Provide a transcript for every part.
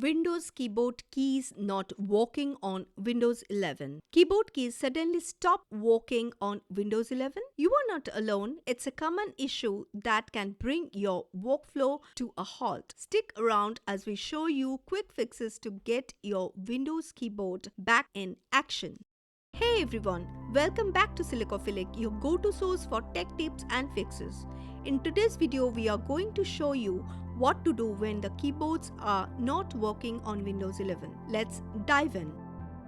Windows keyboard keys not working on Windows 11. Keyboard keys suddenly stop working on Windows 11? You are not alone. It's a common issue that can bring your workflow to a halt. Stick around as we show you quick fixes to get your Windows keyboard back in action. Hey everyone, welcome back to Silicophilic, your go-to source for tech tips and fixes. In today's video, we are going to show you what to do when the keyboards are not working on Windows 11. Let's dive in.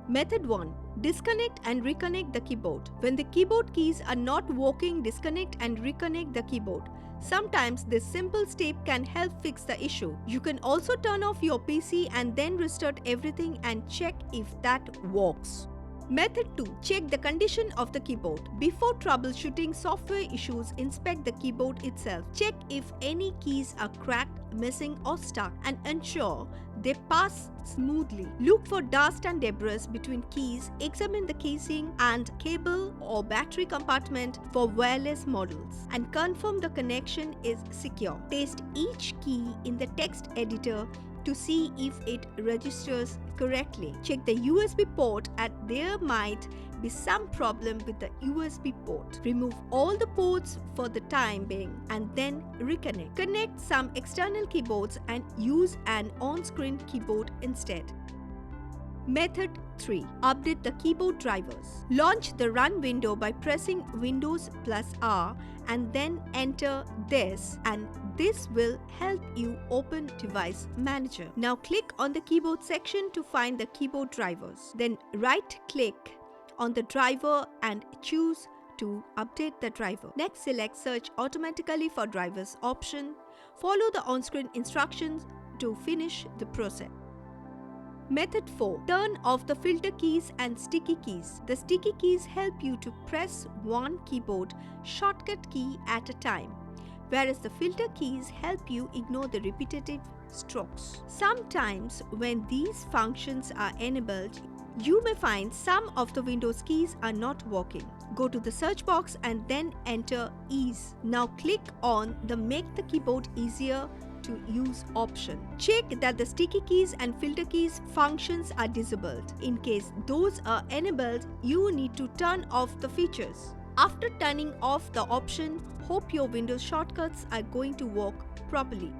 Method 1. Disconnect and reconnect the keyboard. When the keyboard keys are not working, disconnect and reconnect the keyboard. Sometimes this simple step can help fix the issue. You can also turn off your PC and then restart everything and check if that works. Method 2. Check the condition of the keyboard. Before troubleshooting software issues, inspect the keyboard itself. Check if any keys are cracked, missing or stuck and ensure they pass smoothly. Look for dust and debris between keys. Examine the casing and cable or battery compartment for wireless models and confirm the connection is secure. Paste each key in the text editor to see if it registers correctly. Check the USB port as there might be some problem with the USB port. Remove all the ports for the time being and then reconnect. Connect some external keyboards and use an on-screen keyboard instead. Method 3. Update the keyboard drivers. Launch the Run window by pressing Windows plus R and then enter this, and this will help you open Device Manager. Now click on the keyboard section to find the keyboard drivers. Then right-click on the driver and choose to update the driver. Next, select Search automatically for drivers option. Follow the on-screen instructions to finish the process. Method 4. Turn off the filter keys and sticky keys. The sticky keys help you to press one keyboard shortcut key at a time, whereas the filter keys help you ignore the repetitive strokes. Sometimes when these functions are enabled, you may find some of the Windows keys are not working. Go to the search box and then enter ease. Now click on the Make the keyboard easier to use option. Check that the sticky keys and filter keys functions are disabled. In case those are enabled, you need to turn off the features. After turning off the option, hope your Windows shortcuts are going to work properly.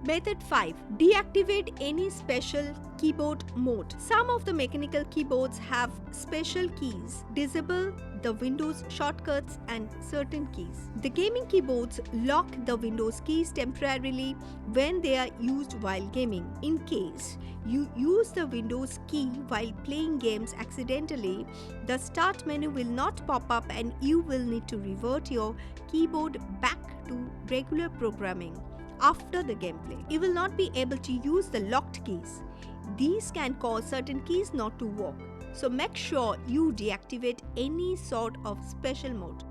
Method 5. Deactivate any special keyboard mode. Some of the mechanical keyboards have special keys. Disable the Windows shortcuts and certain keys. The gaming keyboards lock the Windows keys temporarily when they are used while gaming. In case you use the Windows key while playing games accidentally, the Start menu will not pop up and you will need to revert your keyboard back to regular programming. After the gameplay, you will not be able to use the locked keys. These can cause certain keys not to work, so make sure you deactivate any sort of special mode.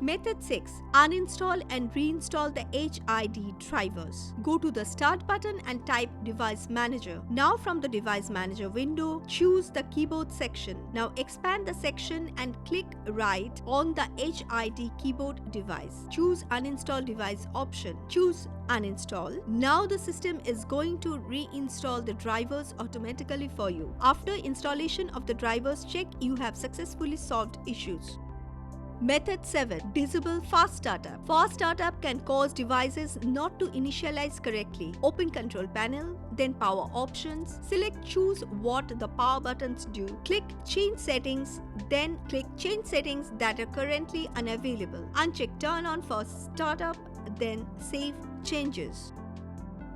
Method 6. Uninstall and reinstall the HID drivers. Go to the Start button and type Device Manager. Now from the Device Manager window, choose the Keyboard section. Now expand the section and click right on the HID keyboard device. Choose Uninstall Device option. Choose Uninstall. Now the system is going to reinstall the drivers automatically for you. After installation of the drivers, check you have successfully solved issues. Method 7. Disable Fast Startup. Fast Startup can cause devices not to initialize correctly. Open Control Panel, then Power Options. Select Choose what the power buttons do. Click Change Settings, then click Change Settings that are currently unavailable. Uncheck Turn on for Startup, then Save Changes.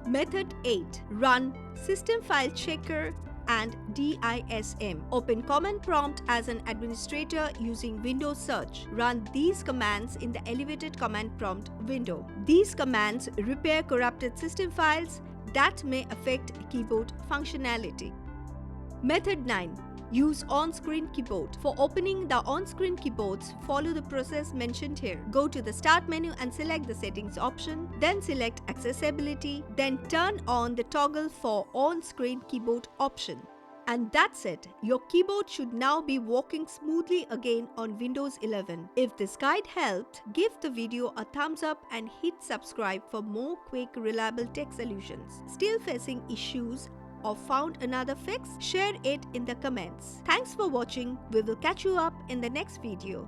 Method 8. Run System File Checker and DISM. Open Command Prompt as an administrator using Windows Search. Run these commands in the elevated command prompt window. These commands repair corrupted system files that may affect keyboard functionality. Method 9. Use on-screen keyboard. For opening the on-screen keyboards, follow the process mentioned here. Go to the Start menu and select the Settings option, then select Accessibility, then turn on the toggle for on-screen keyboard option. And that's it. Your keyboard should now be working smoothly again on Windows 11. If this guide helped, give the video a thumbs up and hit subscribe for more quick, reliable tech solutions. Still facing issues or found another fix? Share it in the comments. Thanks for watching. We will catch you up in the next video.